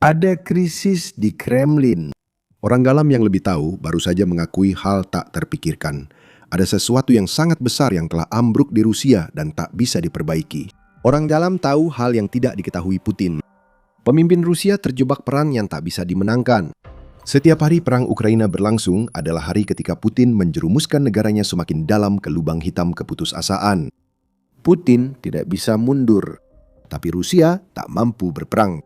Ada krisis di Kremlin. Orang dalam yang lebih tahu baru saja mengakui hal tak terpikirkan. Ada sesuatu yang sangat besar yang telah ambruk di Rusia dan tak bisa diperbaiki. Orang dalam tahu hal yang tidak diketahui Putin. Pemimpin Rusia terjebak perang yang tak bisa dimenangkan. Setiap hari perang Ukraina berlangsung adalah hari ketika Putin menjerumuskan negaranya semakin dalam ke lubang hitam keputusasaan. Putin tidak bisa mundur, tapi Rusia tak mampu berperang.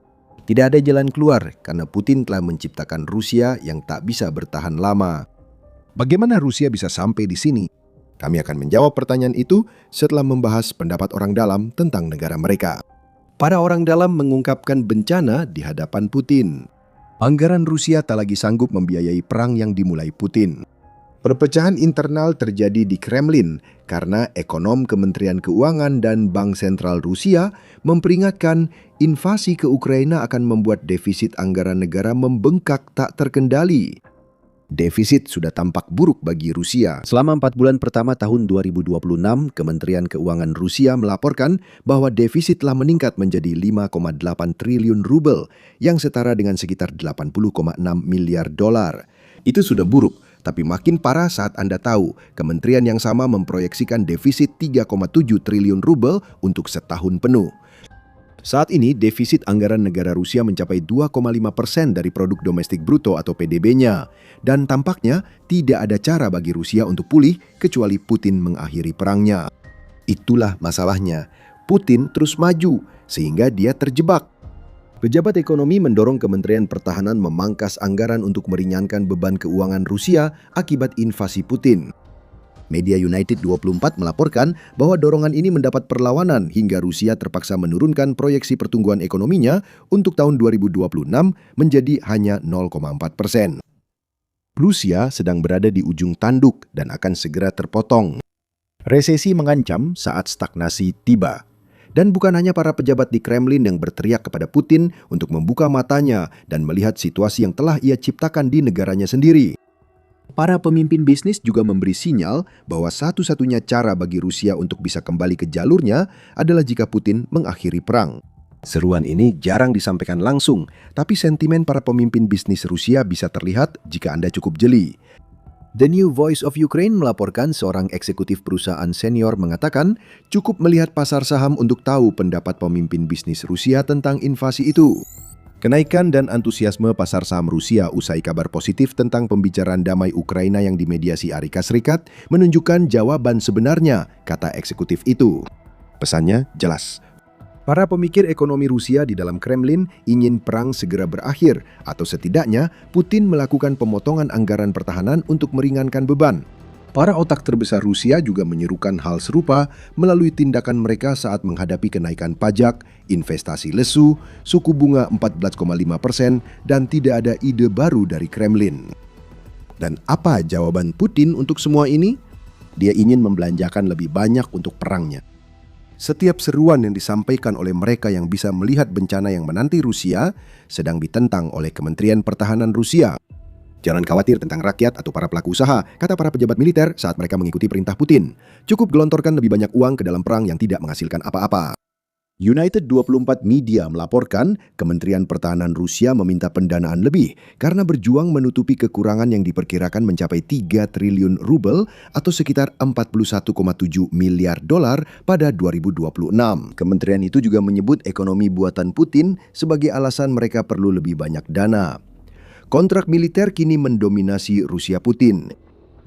Tidak ada jalan keluar karena Putin telah menciptakan Rusia yang tak bisa bertahan lama. Bagaimana Rusia bisa sampai di sini? Kami akan menjawab pertanyaan itu setelah membahas pendapat orang dalam tentang negara mereka. Para orang dalam mengungkapkan bencana di hadapan Putin. Anggaran Rusia tak lagi sanggup membiayai perang yang dimulai Putin. Perpecahan internal terjadi di Kremlin karena ekonom Kementerian Keuangan dan Bank Sentral Rusia memperingatkan invasi ke Ukraina akan membuat defisit anggaran negara membengkak tak terkendali. Defisit sudah tampak buruk bagi Rusia. Selama 4 bulan pertama tahun 2026, Kementerian Keuangan Rusia melaporkan bahwa defisit telah meningkat menjadi 5,8 triliun rubel, yang setara dengan sekitar 80,6 miliar dolar. Itu sudah buruk, tapi makin parah saat Anda tahu kementerian yang sama memproyeksikan defisit 3,7 triliun rubel untuk setahun penuh. Saat ini, defisit anggaran negara Rusia mencapai 2,5% dari produk domestik bruto atau PDB-nya. Dan tampaknya tidak ada cara bagi Rusia untuk pulih kecuali Putin mengakhiri perangnya. Itulah masalahnya. Putin terus maju sehingga dia terjebak. Pejabat ekonomi mendorong Kementerian Pertahanan memangkas anggaran untuk meringankan beban keuangan Rusia akibat invasi Putin. Media United 24 melaporkan bahwa dorongan ini mendapat perlawanan hingga Rusia terpaksa menurunkan proyeksi pertumbuhan ekonominya untuk tahun 2026 menjadi hanya 0,4%. Rusia sedang berada di ujung tanduk dan akan segera terpotong. Resesi mengancam saat stagnasi tiba. Dan bukan hanya para pejabat di Kremlin yang berteriak kepada Putin untuk membuka matanya dan melihat situasi yang telah ia ciptakan di negaranya sendiri. Para pemimpin bisnis juga memberi sinyal bahwa satu-satunya cara bagi Rusia untuk bisa kembali ke jalurnya adalah jika Putin mengakhiri perang. Seruan ini jarang disampaikan langsung, tapi sentimen para pemimpin bisnis Rusia bisa terlihat jika Anda cukup jeli. The New Voice of Ukraine melaporkan seorang eksekutif perusahaan senior mengatakan cukup melihat pasar saham untuk tahu pendapat pemimpin bisnis Rusia tentang invasi itu. Kenaikan dan antusiasme pasar saham Rusia usai kabar positif tentang pembicaraan damai Ukraina yang dimediasi Amerika Serikat menunjukkan jawaban sebenarnya, kata eksekutif itu. Pesannya jelas. Para pemikir ekonomi Rusia di dalam Kremlin ingin perang segera berakhir, atau setidaknya Putin melakukan pemotongan anggaran pertahanan untuk meringankan beban. Para otak terbesar Rusia juga menyerukan hal serupa melalui tindakan mereka saat menghadapi kenaikan pajak, investasi lesu, suku bunga 14,5%, dan tidak ada ide baru dari Kremlin. Dan apa jawaban Putin untuk semua ini? Dia ingin membelanjakan lebih banyak untuk perangnya. Setiap seruan yang disampaikan oleh mereka yang bisa melihat bencana yang menanti Rusia sedang ditentang oleh Kementerian Pertahanan Rusia. Jangan khawatir tentang rakyat atau para pelaku usaha, kata para pejabat militer saat mereka mengikuti perintah Putin. Cukup gelontorkan lebih banyak uang ke dalam perang yang tidak menghasilkan apa-apa. United 24 Media melaporkan Kementerian Pertahanan Rusia meminta pendanaan lebih karena berjuang menutupi kekurangan yang diperkirakan mencapai 3 triliun rubel atau sekitar 41,7 miliar dolar pada 2026. Kementerian itu juga menyebut ekonomi buatan Putin sebagai alasan mereka perlu lebih banyak dana. Kontrak militer kini mendominasi Rusia Putin.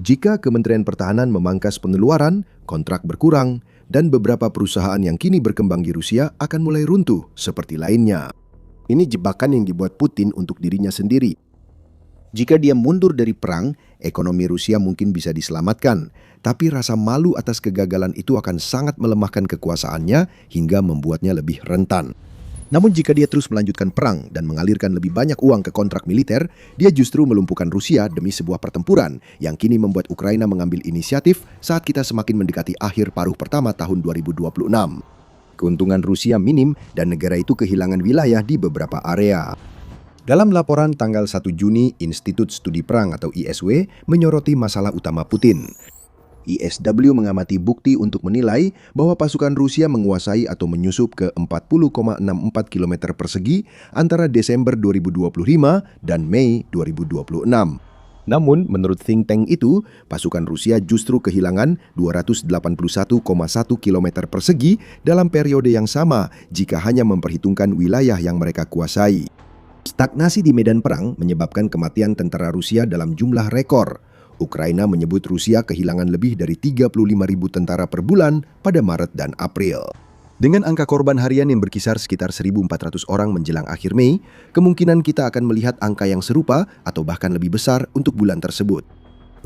Jika Kementerian Pertahanan memangkas pengeluaran, kontrak berkurang, dan beberapa perusahaan yang kini berkembang di Rusia akan mulai runtuh seperti lainnya. Ini jebakan yang dibuat Putin untuk dirinya sendiri. Jika dia mundur dari perang, ekonomi Rusia mungkin bisa diselamatkan, tapi rasa malu atas kegagalan itu akan sangat melemahkan kekuasaannya hingga membuatnya lebih rentan. Namun jika dia terus melanjutkan perang dan mengalirkan lebih banyak uang ke kontrak militer, dia justru melumpuhkan Rusia demi sebuah pertempuran yang kini membuat Ukraina mengambil inisiatif saat kita semakin mendekati akhir paruh pertama tahun 2026. Keuntungan Rusia minim dan negara itu kehilangan wilayah di beberapa area. Dalam laporan tanggal 1 Juni, Institut Studi Perang atau ISW menyoroti masalah utama Putin. ISW mengamati bukti untuk menilai bahwa pasukan Rusia menguasai atau menyusup ke 40,64 km persegi antara Desember 2025 dan Mei 2026. Namun, menurut think tank itu, pasukan Rusia justru kehilangan 281,1 km persegi dalam periode yang sama jika hanya memperhitungkan wilayah yang mereka kuasai. Stagnasi di medan perang menyebabkan kematian tentara Rusia dalam jumlah rekor. Ukraina menyebut Rusia kehilangan lebih dari 35.000 tentara per bulan pada Maret dan April. Dengan angka korban harian yang berkisar sekitar 1.400 orang menjelang akhir Mei, kemungkinan kita akan melihat angka yang serupa atau bahkan lebih besar untuk bulan tersebut.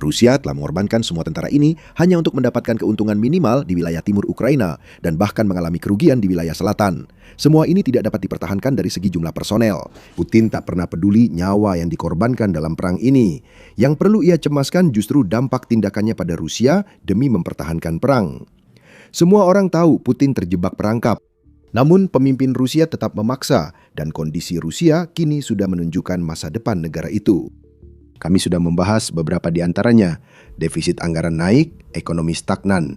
Rusia telah mengorbankan semua tentara ini hanya untuk mendapatkan keuntungan minimal di wilayah timur Ukraina dan bahkan mengalami kerugian di wilayah selatan. Semua ini tidak dapat dipertahankan dari segi jumlah personel. Putin tak pernah peduli nyawa yang dikorbankan dalam perang ini. Yang perlu ia cemaskan justru dampak tindakannya pada Rusia demi mempertahankan perang. Semua orang tahu Putin terjebak perangkap. Namun pemimpin Rusia tetap memaksa dan kondisi Rusia kini sudah menunjukkan masa depan negara itu. Kami sudah membahas beberapa di antaranya, defisit anggaran naik, ekonomi stagnan.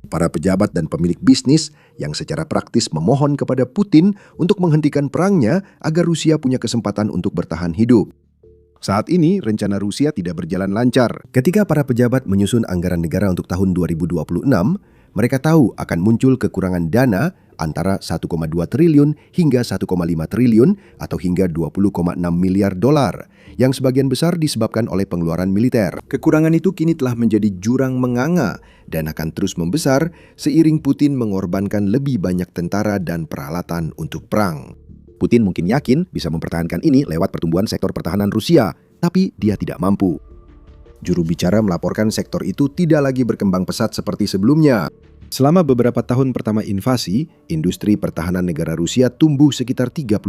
Para pejabat dan pemilik bisnis yang secara praktis memohon kepada Putin untuk menghentikan perangnya agar Rusia punya kesempatan untuk bertahan hidup. Saat ini, rencana Rusia tidak berjalan lancar. Ketika para pejabat menyusun anggaran negara untuk tahun 2026, mereka tahu akan muncul kekurangan dana antara 1,2 triliun hingga 1,5 triliun atau hingga 20,6 miliar dolar, yang sebagian besar disebabkan oleh pengeluaran militer. Kekurangan itu kini telah menjadi jurang menganga dan akan terus membesar seiring Putin mengorbankan lebih banyak tentara dan peralatan untuk perang. Putin mungkin yakin bisa mempertahankan ini lewat pertumbuhan sektor pertahanan Rusia, tapi dia tidak mampu. Juru bicara melaporkan sektor itu tidak lagi berkembang pesat seperti sebelumnya. Selama beberapa tahun pertama invasi, industri pertahanan negara Rusia tumbuh sekitar 30%.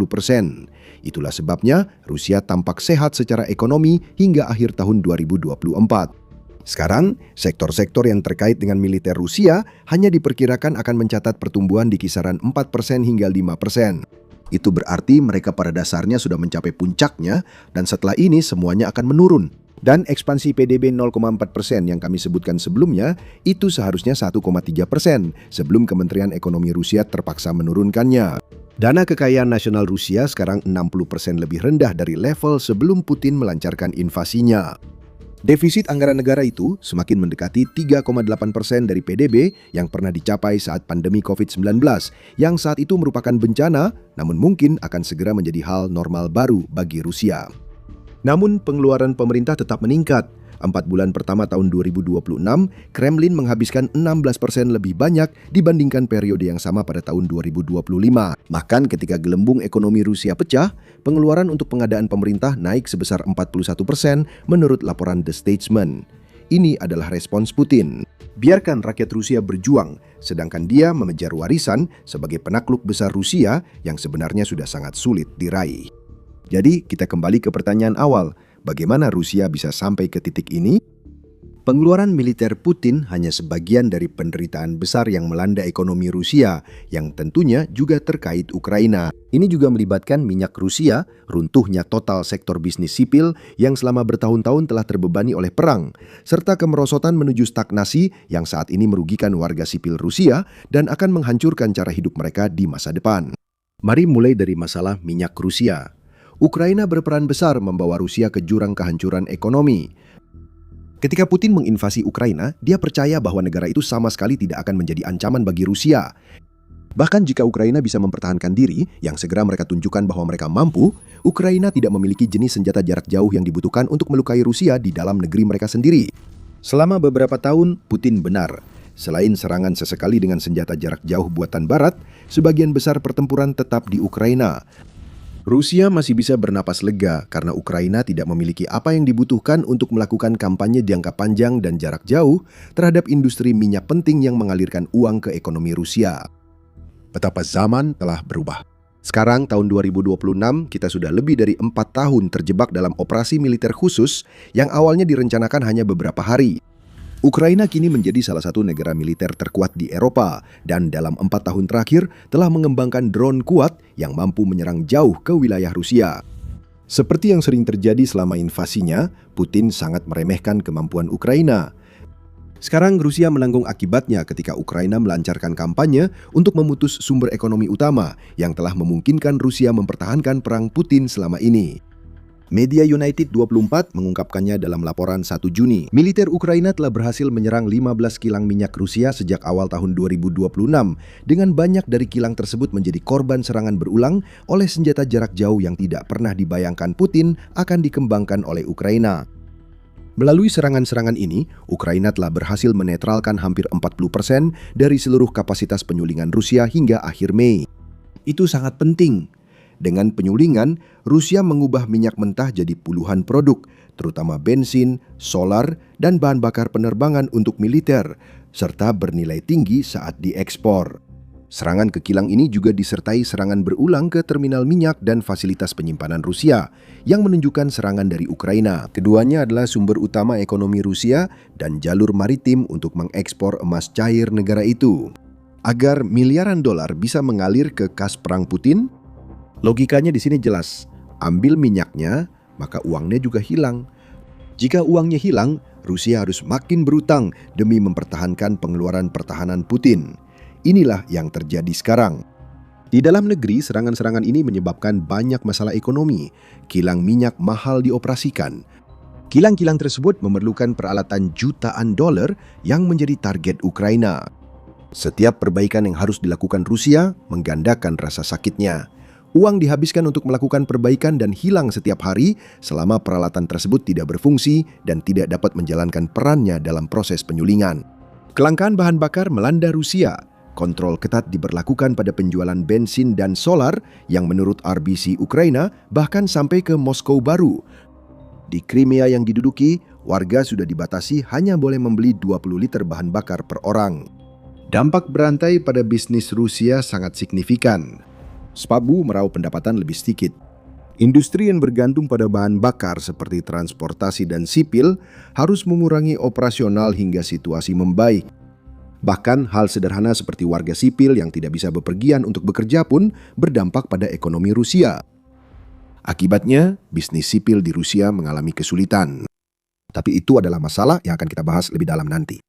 Itulah sebabnya Rusia tampak sehat secara ekonomi hingga akhir tahun 2024. Sekarang, sektor-sektor yang terkait dengan militer Rusia hanya diperkirakan akan mencatat pertumbuhan di kisaran 4% hingga 5%. Itu berarti mereka pada dasarnya sudah mencapai puncaknya dan setelah ini semuanya akan menurun. Dan ekspansi PDB 0,4% yang kami sebutkan sebelumnya itu seharusnya 1,3% sebelum Kementerian Ekonomi Rusia terpaksa menurunkannya. Dana kekayaan nasional Rusia sekarang 60% lebih rendah dari level sebelum Putin melancarkan invasinya. Defisit anggaran negara itu semakin mendekati 3,8% dari PDB yang pernah dicapai saat pandemi COVID-19, yang saat itu merupakan bencana, namun mungkin akan segera menjadi hal normal baru bagi Rusia. Namun pengeluaran pemerintah tetap meningkat. 4 bulan pertama tahun 2026, Kremlin menghabiskan 16% lebih banyak dibandingkan periode yang sama pada tahun 2025. Bahkan ketika gelembung ekonomi Rusia pecah, pengeluaran untuk pengadaan pemerintah naik sebesar 41% menurut laporan The Statesman. Ini adalah respons Putin. Biarkan rakyat Rusia berjuang, sedangkan dia mengejar warisan sebagai penakluk besar Rusia yang sebenarnya sudah sangat sulit diraih. Jadi, kita kembali ke pertanyaan awal, bagaimana Rusia bisa sampai ke titik ini? Pengeluaran militer Putin hanya sebagian dari penderitaan besar yang melanda ekonomi Rusia, yang tentunya juga terkait Ukraina. Ini juga melibatkan minyak Rusia, runtuhnya total sektor bisnis sipil yang selama bertahun-tahun telah terbebani oleh perang, serta kemerosotan menuju stagnasi yang saat ini merugikan warga sipil Rusia dan akan menghancurkan cara hidup mereka di masa depan. Mari mulai dari masalah minyak Rusia. Ukraina berperan besar membawa Rusia ke jurang kehancuran ekonomi. Ketika Putin menginvasi Ukraina, dia percaya bahwa negara itu sama sekali tidak akan menjadi ancaman bagi Rusia. Bahkan jika Ukraina bisa mempertahankan diri, yang segera mereka tunjukkan bahwa mereka mampu, Ukraina tidak memiliki jenis senjata jarak jauh yang dibutuhkan untuk melukai Rusia di dalam negeri mereka sendiri. Selama beberapa tahun, Putin benar. Selain serangan sesekali dengan senjata jarak jauh buatan Barat, sebagian besar pertempuran tetap di Ukraina. Rusia masih bisa bernapas lega karena Ukraina tidak memiliki apa yang dibutuhkan untuk melakukan kampanye jangka panjang dan jarak jauh terhadap industri minyak penting yang mengalirkan uang ke ekonomi Rusia. Betapa zaman telah berubah. Sekarang tahun 2026 kita sudah lebih dari 4 tahun terjebak dalam operasi militer khusus yang awalnya direncanakan hanya beberapa hari. Ukraina kini menjadi salah satu negara militer terkuat di Eropa dan dalam 4 tahun terakhir telah mengembangkan drone kuat yang mampu menyerang jauh ke wilayah Rusia. Seperti yang sering terjadi selama invasinya, Putin sangat meremehkan kemampuan Ukraina. Sekarang Rusia menanggung akibatnya ketika Ukraina melancarkan kampanye untuk memutus sumber ekonomi utama yang telah memungkinkan Rusia mempertahankan perang Putin selama ini. Media United 24 mengungkapkannya dalam laporan 1 Juni. Militer Ukraina telah berhasil menyerang 15 kilang minyak Rusia sejak awal tahun 2026, dengan banyak dari kilang tersebut menjadi korban serangan berulang oleh senjata jarak jauh yang tidak pernah dibayangkan Putin akan dikembangkan oleh Ukraina. Melalui serangan-serangan ini, Ukraina telah berhasil menetralkan hampir 40% dari seluruh kapasitas penyulingan Rusia hingga akhir Mei. Itu sangat penting. Dengan penyulingan, Rusia mengubah minyak mentah jadi puluhan produk, terutama bensin, solar, dan bahan bakar penerbangan untuk militer, serta bernilai tinggi saat diekspor. Serangan ke kilang ini juga disertai serangan berulang ke terminal minyak dan fasilitas penyimpanan Rusia, yang menunjukkan serangan dari Ukraina. Keduanya adalah sumber utama ekonomi Rusia dan jalur maritim untuk mengekspor emas cair negara itu. Agar miliaran dolar bisa mengalir ke kas perang Putin, logikanya di sini jelas, ambil minyaknya, maka uangnya juga hilang. Jika uangnya hilang, Rusia harus makin berutang demi mempertahankan pengeluaran pertahanan Putin. Inilah yang terjadi sekarang. Di dalam negeri, serangan-serangan ini menyebabkan banyak masalah ekonomi. Kilang minyak mahal dioperasikan. Kilang-kilang tersebut memerlukan peralatan jutaan dolar yang menjadi target Ukraina. Setiap perbaikan yang harus dilakukan Rusia menggandakan rasa sakitnya. Uang dihabiskan untuk melakukan perbaikan dan hilang setiap hari selama peralatan tersebut tidak berfungsi dan tidak dapat menjalankan perannya dalam proses penyulingan. Kelangkaan bahan bakar melanda Rusia. Kontrol ketat diberlakukan pada penjualan bensin dan solar yang menurut RBC Ukraina bahkan sampai ke Moskow baru. Di Crimea yang diduduki, warga sudah dibatasi hanya boleh membeli 20 liter bahan bakar per orang. Dampak berantai pada bisnis Rusia sangat signifikan. SPABU meraup pendapatan lebih sedikit. Industri yang bergantung pada bahan bakar seperti transportasi dan sipil harus mengurangi operasional hingga situasi membaik. Bahkan hal sederhana seperti warga sipil yang tidak bisa bepergian untuk bekerja pun berdampak pada ekonomi Rusia. Akibatnya, bisnis sipil di Rusia mengalami kesulitan. Tapi itu adalah masalah yang akan kita bahas lebih dalam nanti.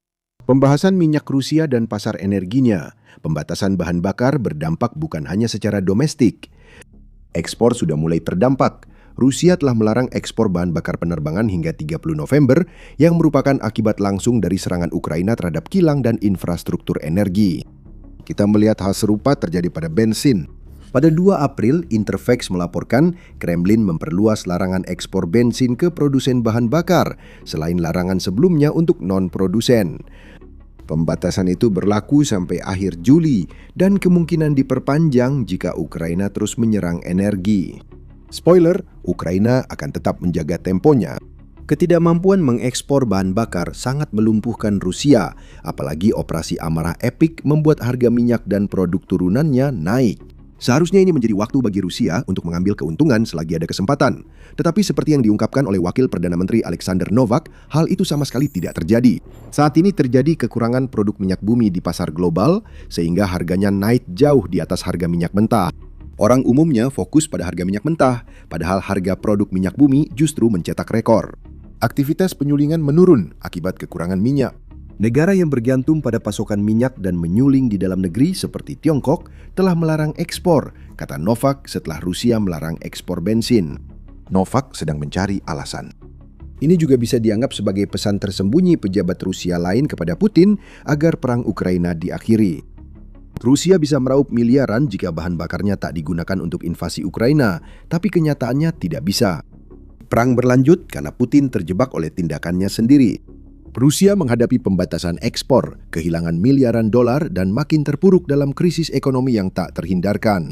Pembahasan minyak Rusia dan pasar energinya. Pembatasan bahan bakar berdampak bukan hanya secara domestik. Ekspor sudah mulai terdampak. Rusia telah melarang ekspor bahan bakar penerbangan hingga 30 November yang merupakan akibat langsung dari serangan Ukraina terhadap kilang dan infrastruktur energi. Kita melihat hal serupa terjadi pada bensin. Pada 2 April, Interfax melaporkan Kremlin memperluas larangan ekspor bensin ke produsen bahan bakar, selain larangan sebelumnya untuk non-produsen. Pembatasan itu berlaku sampai akhir Juli dan kemungkinan diperpanjang jika Ukraina terus menyerang energi. Spoiler, Ukraina akan tetap menjaga temponya. Ketidakmampuan mengekspor bahan bakar sangat melumpuhkan Rusia, apalagi operasi amarah epik membuat harga minyak dan produk turunannya naik. Seharusnya ini menjadi waktu bagi Rusia untuk mengambil keuntungan selagi ada kesempatan. Tetapi seperti yang diungkapkan oleh Wakil Perdana Menteri Alexander Novak, hal itu sama sekali tidak terjadi. Saat ini terjadi kekurangan produk minyak bumi di pasar global, sehingga harganya naik jauh di atas harga minyak mentah. Orang umumnya fokus pada harga minyak mentah, padahal harga produk minyak bumi justru mencetak rekor. Aktivitas penyulingan menurun akibat kekurangan minyak. Negara yang bergantung pada pasokan minyak dan menyuling di dalam negeri seperti Tiongkok telah melarang ekspor, kata Novak setelah Rusia melarang ekspor bensin. Novak sedang mencari alasan. Ini juga bisa dianggap sebagai pesan tersembunyi pejabat Rusia lain kepada Putin agar perang Ukraina diakhiri. Rusia bisa meraup miliaran jika bahan bakarnya tak digunakan untuk invasi Ukraina, tapi kenyataannya tidak bisa. Perang berlanjut karena Putin terjebak oleh tindakannya sendiri. Rusia menghadapi pembatasan ekspor, kehilangan miliaran dolar, dan makin terpuruk dalam krisis ekonomi yang tak terhindarkan.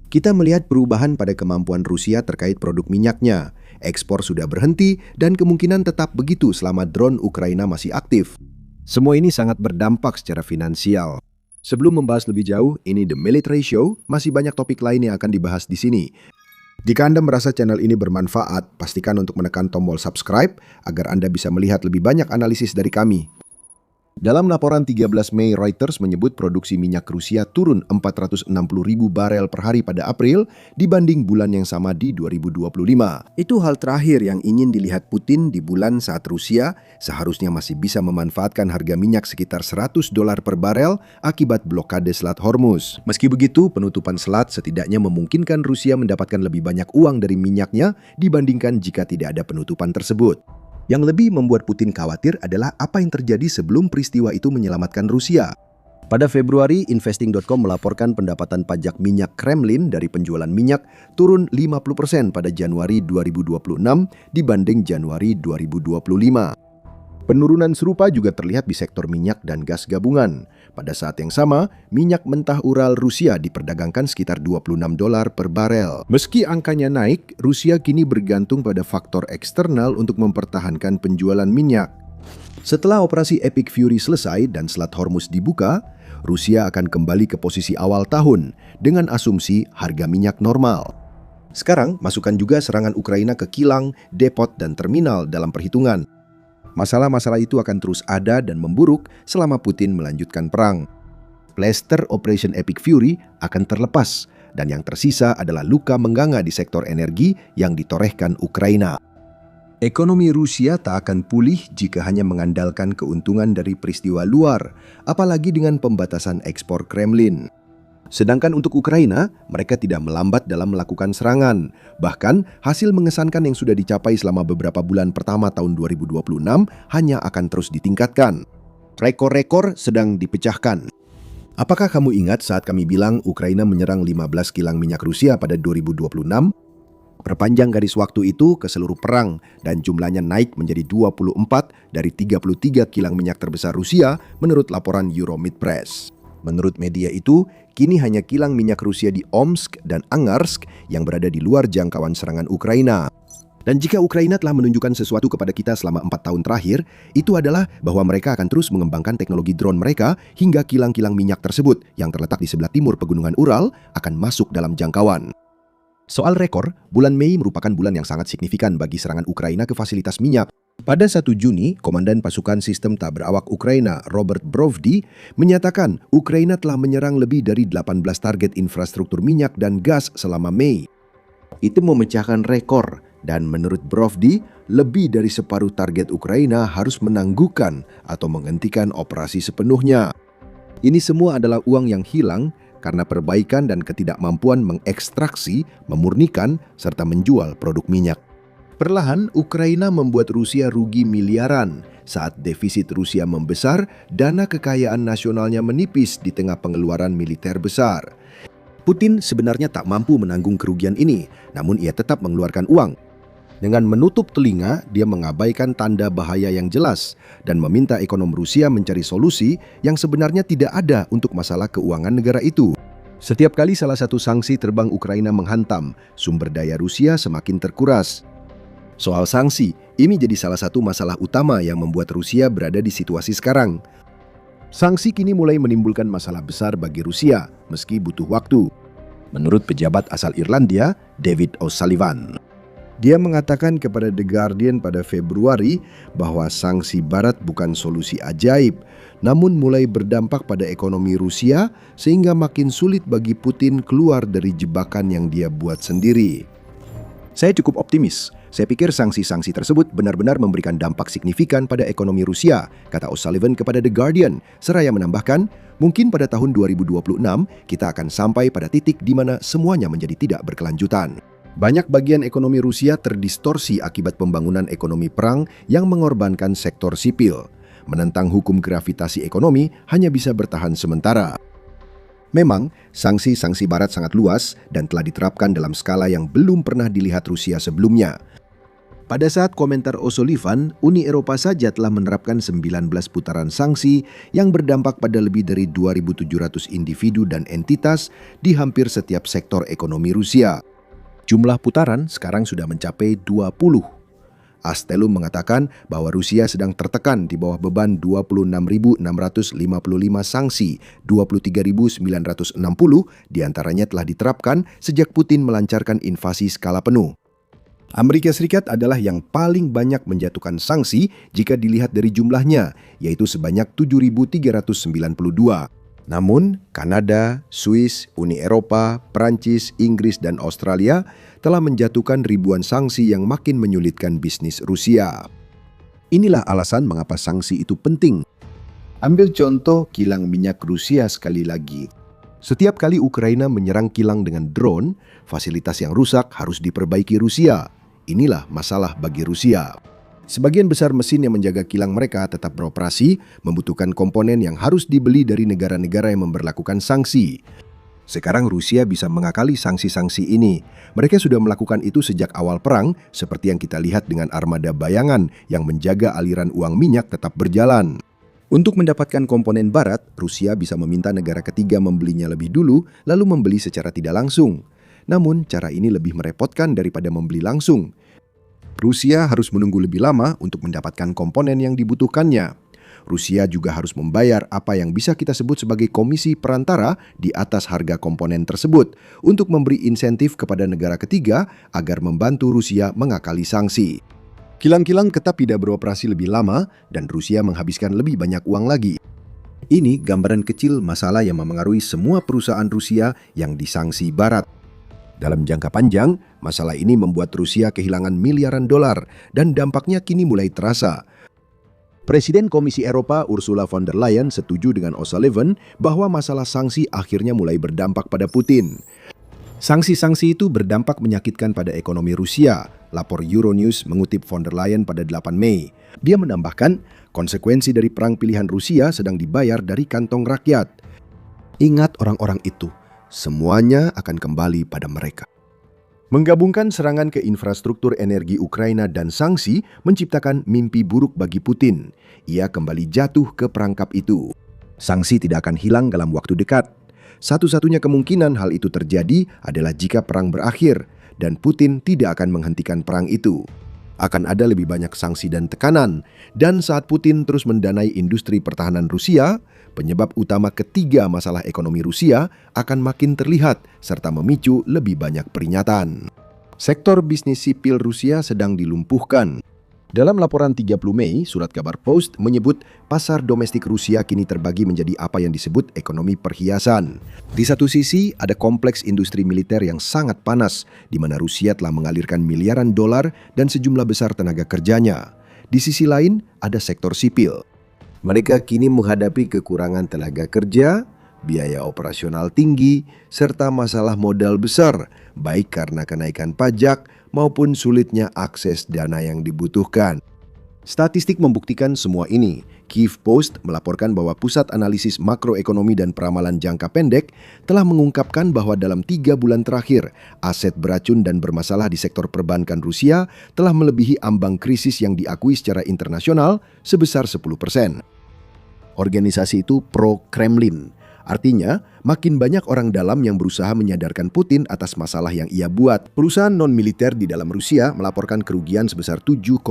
Kita melihat perubahan pada kemampuan Rusia terkait produk minyaknya. Ekspor sudah berhenti dan kemungkinan tetap begitu selama drone Ukraina masih aktif. Semua ini sangat berdampak secara finansial. Sebelum membahas lebih jauh, ini The Military Show, masih banyak topik lain yang akan dibahas di sini. Jika Anda merasa channel ini bermanfaat, pastikan untuk menekan tombol subscribe agar Anda bisa melihat lebih banyak analisis dari kami. Dalam laporan 13 Mei, Reuters menyebut produksi minyak Rusia turun 460.000 barel per hari pada April dibanding bulan yang sama di 2025. Itu hal terakhir yang ingin dilihat Putin di bulan saat Rusia seharusnya masih bisa memanfaatkan harga minyak sekitar $100 per barel akibat blokade Selat Hormuz. Meski begitu, penutupan selat setidaknya memungkinkan Rusia mendapatkan lebih banyak uang dari minyaknya dibandingkan jika tidak ada penutupan tersebut. Yang lebih membuat Putin khawatir adalah apa yang terjadi sebelum peristiwa itu menyelamatkan Rusia. Pada Februari, Investing.com melaporkan pendapatan pajak minyak Kremlin dari penjualan minyak turun 50% pada Januari 2026 dibanding Januari 2025. Penurunan serupa juga terlihat di sektor minyak dan gas gabungan. Pada saat yang sama, minyak mentah Ural Rusia diperdagangkan sekitar $26 per barel. Meski angkanya naik, Rusia kini bergantung pada faktor eksternal untuk mempertahankan penjualan minyak. Setelah operasi Epic Fury selesai dan Selat Hormuz dibuka, Rusia akan kembali ke posisi awal tahun dengan asumsi harga minyak normal. Sekarang, masukkan juga serangan Ukraina ke kilang, depot, dan terminal dalam perhitungan. Masalah-masalah itu akan terus ada dan memburuk selama Putin melanjutkan perang. Plester Operation Epic Fury akan terlepas dan yang tersisa adalah luka mengganga di sektor energi yang ditorehkan Ukraina. Ekonomi Rusia tak akan pulih jika hanya mengandalkan keuntungan dari peristiwa luar, apalagi dengan pembatasan ekspor Kremlin. Sedangkan untuk Ukraina, mereka tidak melambat dalam melakukan serangan. Bahkan, hasil mengesankan yang sudah dicapai selama beberapa bulan pertama tahun 2026 hanya akan terus ditingkatkan. Rekor-rekor sedang dipecahkan. Apakah kamu ingat saat kami bilang Ukraina menyerang 15 kilang minyak Rusia pada 2026? Perpanjang garis waktu itu ke seluruh perang dan jumlahnya naik menjadi 24 dari 33 kilang minyak terbesar Rusia menurut laporan Euromed Press. Menurut media itu, kini hanya kilang minyak Rusia di Omsk dan Angarsk yang berada di luar jangkauan serangan Ukraina. Dan jika Ukraina telah menunjukkan sesuatu kepada kita selama 4 tahun terakhir, itu adalah bahwa mereka akan terus mengembangkan teknologi drone mereka hingga kilang-kilang minyak tersebut yang terletak di sebelah timur pegunungan Ural akan masuk dalam jangkauan. Soal rekor, bulan Mei merupakan bulan yang sangat signifikan bagi serangan Ukraina ke fasilitas minyak. Pada 1 Juni, Komandan Pasukan Sistem Tak Berawak Ukraina, Robert Brovdi, menyatakan Ukraina telah menyerang lebih dari 18 target infrastruktur minyak dan gas selama Mei. Itu memecahkan rekor, dan menurut Brovdi, lebih dari separuh target Ukraina harus menangguhkan atau menghentikan operasi sepenuhnya. Ini semua adalah uang yang hilang karena perbaikan dan ketidakmampuan mengekstraksi, memurnikan, serta menjual produk minyak. Perlahan, Ukraina membuat Rusia rugi miliaran. Saat defisit Rusia membesar, dana kekayaan nasionalnya menipis di tengah pengeluaran militer besar. Putin sebenarnya tak mampu menanggung kerugian ini, namun ia tetap mengeluarkan uang. Dengan menutup telinga, dia mengabaikan tanda bahaya yang jelas dan meminta ekonom Rusia mencari solusi yang sebenarnya tidak ada untuk masalah keuangan negara itu. Setiap kali salah satu sanksi terbang Ukraina menghantam, sumber daya Rusia semakin terkuras. Soal sanksi, ini jadi salah satu masalah utama yang membuat Rusia berada di situasi sekarang. Sanksi kini mulai menimbulkan masalah besar bagi Rusia, meski butuh waktu. Menurut pejabat asal Irlandia, David O'Sullivan. Dia mengatakan kepada The Guardian pada Februari bahwa sanksi Barat bukan solusi ajaib, namun mulai berdampak pada ekonomi Rusia sehingga makin sulit bagi Putin keluar dari jebakan yang dia buat sendiri. Saya cukup optimis. Saya pikir sanksi-sanksi tersebut benar-benar memberikan dampak signifikan pada ekonomi Rusia, kata O'Sullivan kepada The Guardian, seraya menambahkan, mungkin pada tahun 2026 kita akan sampai pada titik di mana semuanya menjadi tidak berkelanjutan. Banyak bagian ekonomi Rusia terdistorsi akibat pembangunan ekonomi perang yang mengorbankan sektor sipil. Menentang hukum gravitasi ekonomi hanya bisa bertahan sementara. Memang, sanksi-sanksi Barat sangat luas dan telah diterapkan dalam skala yang belum pernah dilihat Rusia sebelumnya. Pada saat komentar O'Sullivan, Uni Eropa saja telah menerapkan 19 putaran sanksi yang berdampak pada lebih dari 2.700 individu dan entitas di hampir setiap sektor ekonomi Rusia. Jumlah putaran sekarang sudah mencapai 20. Astelum mengatakan bahwa Rusia sedang tertekan di bawah beban 26.655 sanksi, 23.960 diantaranya telah diterapkan sejak Putin melancarkan invasi skala penuh. Amerika Serikat adalah yang paling banyak menjatuhkan sanksi jika dilihat dari jumlahnya, yaitu sebanyak 7.392. Namun, Kanada, Swiss, Uni Eropa, Prancis, Inggris, dan Australia telah menjatuhkan ribuan sanksi yang makin menyulitkan bisnis Rusia. Inilah alasan mengapa sanksi itu penting. Ambil contoh kilang minyak Rusia sekali lagi. Setiap kali Ukraina menyerang kilang dengan drone, fasilitas yang rusak harus diperbaiki Rusia. Inilah masalah bagi Rusia. Sebagian besar mesin yang menjaga kilang mereka tetap beroperasi, membutuhkan komponen yang harus dibeli dari negara-negara yang memberlakukan sanksi. Sekarang Rusia bisa mengakali sanksi-sanksi ini. Mereka sudah melakukan itu sejak awal perang, seperti yang kita lihat dengan armada bayangan yang menjaga aliran uang minyak tetap berjalan. Untuk mendapatkan komponen barat, Rusia bisa meminta negara ketiga membelinya lebih dulu, lalu membeli secara tidak langsung. Namun, cara ini lebih merepotkan daripada membeli langsung. Rusia harus menunggu lebih lama untuk mendapatkan komponen yang dibutuhkannya. Rusia juga harus membayar apa yang bisa kita sebut sebagai komisi perantara di atas harga komponen tersebut untuk memberi insentif kepada negara ketiga agar membantu Rusia mengakali sanksi. Kilang-kilang tetap tidak beroperasi lebih lama dan Rusia menghabiskan lebih banyak uang lagi. Ini gambaran kecil masalah yang memengaruhi semua perusahaan Rusia yang disangsi Barat. Dalam jangka panjang, masalah ini membuat Rusia kehilangan miliaran dolar dan dampaknya kini mulai terasa. Presiden Komisi Eropa Ursula von der Leyen setuju dengan O'Sullivan bahwa masalah sanksi akhirnya mulai berdampak pada Putin. Sanksi-sanksi itu berdampak menyakitkan pada ekonomi Rusia, lapor Euronews mengutip von der Leyen pada 8 Mei. Dia menambahkan, konsekuensi dari perang pilihan Rusia sedang dibayar dari kantong rakyat. Ingat orang-orang itu. Semuanya akan kembali pada mereka. Menggabungkan serangan ke infrastruktur energi Ukraina dan sanksi menciptakan mimpi buruk bagi Putin. Ia kembali jatuh ke perangkap itu. Sanksi tidak akan hilang dalam waktu dekat. Satu-satunya kemungkinan hal itu terjadi adalah jika perang berakhir dan Putin tidak akan menghentikan perang itu. Akan ada lebih banyak sanksi dan tekanan, dan saat Putin terus mendanai industri pertahanan Rusia, penyebab utama ketiga masalah ekonomi Rusia akan makin terlihat serta memicu lebih banyak peringatan. Sektor bisnis sipil Rusia sedang dilumpuhkan. Dalam laporan 30 Mei, surat kabar Post menyebut pasar domestik Rusia kini terbagi menjadi apa yang disebut ekonomi perhiasan. Di satu sisi, ada kompleks industri militer yang sangat panas, di mana Rusia telah mengalirkan miliaran dolar dan sejumlah besar tenaga kerjanya. Di sisi lain, ada sektor sipil. Mereka kini menghadapi kekurangan tenaga kerja, biaya operasional tinggi, serta masalah modal besar, baik karena kenaikan pajak maupun sulitnya akses dana yang dibutuhkan. Statistik membuktikan semua ini. Kyiv Post melaporkan bahwa Pusat Analisis Makroekonomi dan Peramalan Jangka Pendek telah mengungkapkan bahwa dalam 3 bulan terakhir, aset beracun dan bermasalah di sektor perbankan Rusia telah melebihi ambang krisis yang diakui secara internasional sebesar 10%. Organisasi itu pro-Kremlin. Artinya, makin banyak orang dalam yang berusaha menyadarkan Putin atas masalah yang ia buat. Perusahaan non-militer di dalam Rusia melaporkan kerugian sebesar 7,5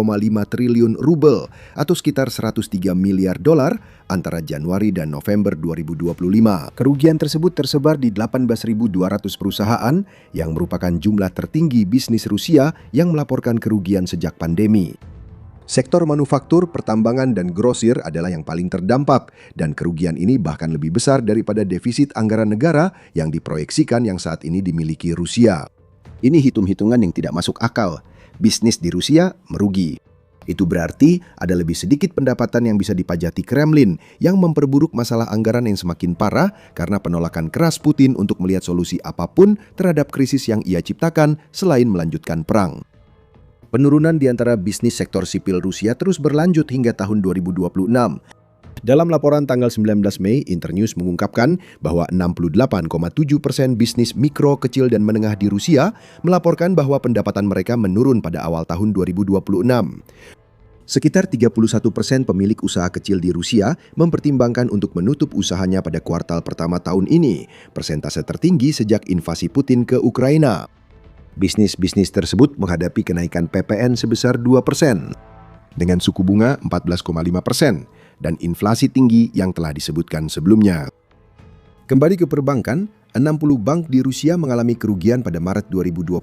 triliun rubel atau sekitar 103 miliar dolar antara Januari dan November 2025. Kerugian tersebut tersebar di 18.200 perusahaan yang merupakan jumlah tertinggi bisnis Rusia yang melaporkan kerugian sejak pandemi. Sektor manufaktur, pertambangan, dan grosir adalah yang paling terdampak, dan kerugian ini bahkan lebih besar daripada defisit anggaran negara yang diproyeksikan yang saat ini dimiliki Rusia. Ini hitung-hitungan yang tidak masuk akal. Bisnis di Rusia merugi. Itu berarti ada lebih sedikit pendapatan yang bisa dipajati Kremlin yang memperburuk masalah anggaran yang semakin parah karena penolakan keras Putin untuk melihat solusi apapun terhadap krisis yang ia ciptakan selain melanjutkan perang. Penurunan di antara bisnis sektor sipil Rusia terus berlanjut hingga tahun 2026. Dalam laporan tanggal 19 Mei, Internews mengungkapkan bahwa 68,7% bisnis mikro, kecil, dan menengah di Rusia melaporkan bahwa pendapatan mereka menurun pada awal tahun 2026. Sekitar 31% pemilik usaha kecil di Rusia mempertimbangkan untuk menutup usahanya pada kuartal pertama tahun ini, persentase tertinggi sejak invasi Putin ke Ukraina. Bisnis-bisnis tersebut menghadapi kenaikan PPN sebesar 2%, dengan suku bunga 14,5%, dan inflasi tinggi yang telah disebutkan sebelumnya. Kembali ke perbankan, 60 bank di Rusia mengalami kerugian pada Maret 2026,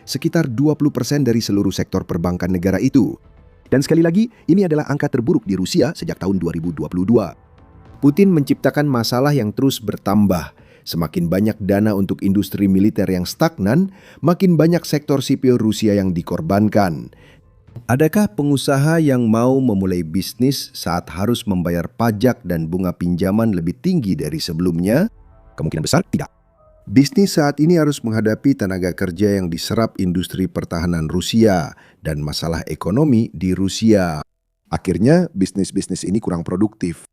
sekitar 20% dari seluruh sektor perbankan negara itu. Dan sekali lagi, ini adalah angka terburuk di Rusia sejak tahun 2022. Putin menciptakan masalah yang terus bertambah. Semakin banyak dana untuk industri militer yang stagnan, makin banyak sektor sipil Rusia yang dikorbankan. Adakah pengusaha yang mau memulai bisnis saat harus membayar pajak dan bunga pinjaman lebih tinggi dari sebelumnya? Kemungkinan besar tidak. Bisnis saat ini harus menghadapi tenaga kerja yang diserap industri pertahanan Rusia dan masalah ekonomi di Rusia. Akhirnya, bisnis-bisnis ini kurang produktif.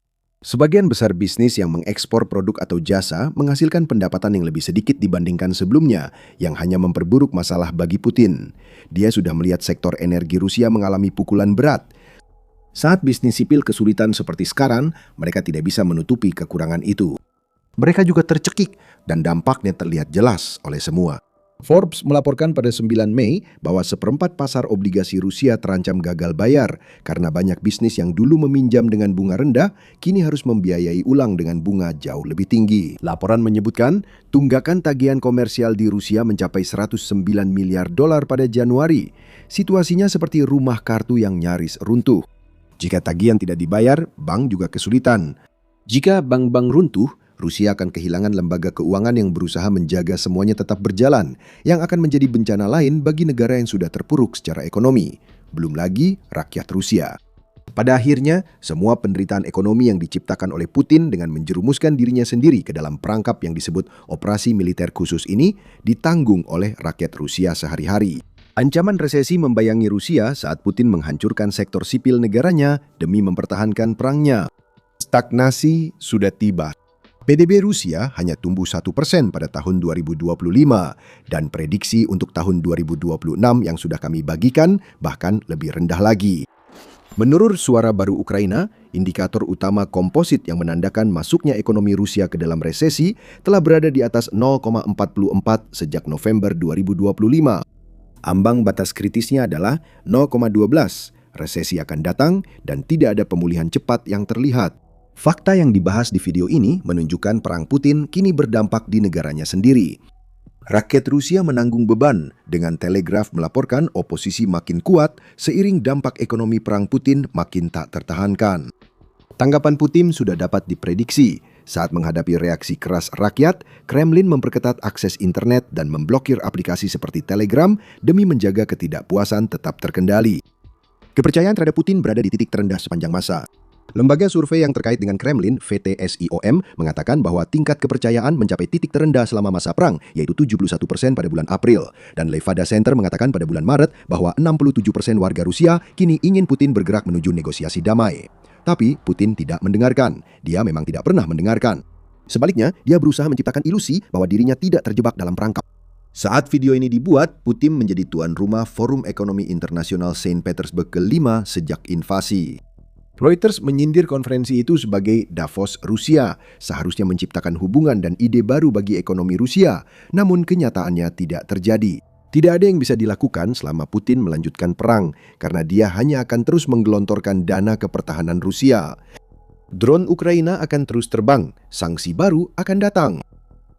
Sebagian besar bisnis yang mengekspor produk atau jasa menghasilkan pendapatan yang lebih sedikit dibandingkan sebelumnya, yang hanya memperburuk masalah bagi Putin. Dia sudah melihat sektor energi Rusia mengalami pukulan berat. Saat bisnis sipil kesulitan seperti sekarang, mereka tidak bisa menutupi kekurangan itu. Mereka juga tercekik dan dampaknya terlihat jelas oleh semua. Forbes melaporkan pada 9 Mei bahwa seperempat pasar obligasi Rusia terancam gagal bayar karena banyak bisnis yang dulu meminjam dengan bunga rendah kini harus membiayai ulang dengan bunga jauh lebih tinggi. Laporan menyebutkan tunggakan tagihan komersial di Rusia mencapai 109 miliar dolar pada Januari. Situasinya seperti rumah kartu yang nyaris runtuh. Jika tagihan tidak dibayar, bank juga kesulitan. Jika bank-bank runtuh, Rusia akan kehilangan lembaga keuangan yang berusaha menjaga semuanya tetap berjalan, yang akan menjadi bencana lain bagi negara yang sudah terpuruk secara ekonomi. Belum lagi rakyat Rusia. Pada akhirnya, semua penderitaan ekonomi yang diciptakan oleh Putin dengan menjerumuskan dirinya sendiri ke dalam perangkap yang disebut operasi militer khusus ini ditanggung oleh rakyat Rusia sehari-hari. Ancaman resesi membayangi Rusia saat Putin menghancurkan sektor sipil negaranya demi mempertahankan perangnya. Stagnasi sudah tiba. PDB Rusia hanya tumbuh 1% pada tahun 2025 dan prediksi untuk tahun 2026 yang sudah kami bagikan bahkan lebih rendah lagi. Menurut Suara Baru Ukraina, indikator utama komposit yang menandakan masuknya ekonomi Rusia ke dalam resesi telah berada di atas 0,44 sejak November 2025. Ambang batas kritisnya adalah 0,12. Resesi akan datang dan tidak ada pemulihan cepat yang terlihat. Fakta yang dibahas di video ini menunjukkan perang Putin kini berdampak di negaranya sendiri. Rakyat Rusia menanggung beban dengan Telegraph melaporkan oposisi makin kuat seiring dampak ekonomi perang Putin makin tak tertahankan. Tanggapan Putin sudah dapat diprediksi. Saat menghadapi reaksi keras rakyat, Kremlin memperketat akses internet dan memblokir aplikasi seperti Telegram demi menjaga ketidakpuasan tetap terkendali. Kepercayaan terhadap Putin berada di titik terendah sepanjang masa. Lembaga survei yang terkait dengan Kremlin, VTSIOM, mengatakan bahwa tingkat kepercayaan mencapai titik terendah selama masa perang, yaitu 71% pada bulan April. Dan Levada Center mengatakan pada bulan Maret bahwa 67% warga Rusia kini ingin Putin bergerak menuju negosiasi damai. Tapi Putin tidak mendengarkan. Dia memang tidak pernah mendengarkan. Sebaliknya, dia berusaha menciptakan ilusi bahwa dirinya tidak terjebak dalam perangkap. Saat video ini dibuat, Putin menjadi tuan rumah Forum Ekonomi Internasional Saint Petersburg ke-5 sejak invasi. Reuters menyindir konferensi itu sebagai Davos Rusia, seharusnya menciptakan hubungan dan ide baru bagi ekonomi Rusia, namun kenyataannya tidak terjadi. Tidak ada yang bisa dilakukan selama Putin melanjutkan perang, karena dia hanya akan terus menggelontorkan dana ke pertahanan Rusia. Drone Ukraina akan terus terbang, sanksi baru akan datang.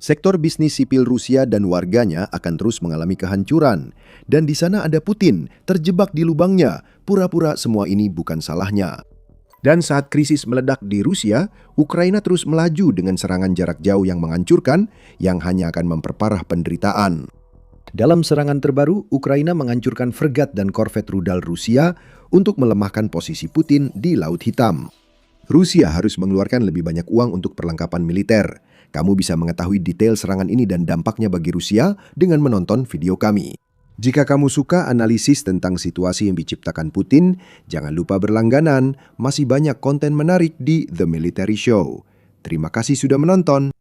Sektor bisnis sipil Rusia dan warganya akan terus mengalami kehancuran. Dan di sana ada Putin, terjebak di lubangnya, pura-pura semua ini bukan salahnya. Dan saat krisis meledak di Rusia, Ukraina terus melaju dengan serangan jarak jauh yang menghancurkan, yang hanya akan memperparah penderitaan. Dalam serangan terbaru, Ukraina menghancurkan fregat dan korvet rudal Rusia untuk melemahkan posisi Putin di Laut Hitam. Rusia harus mengeluarkan lebih banyak uang untuk perlengkapan militer. Kamu bisa mengetahui detail serangan ini dan dampaknya bagi Rusia dengan menonton video kami. Jika kamu suka analisis tentang situasi yang diciptakan Putin, jangan lupa berlangganan, masih banyak konten menarik di The Military Show. Terima kasih sudah menonton.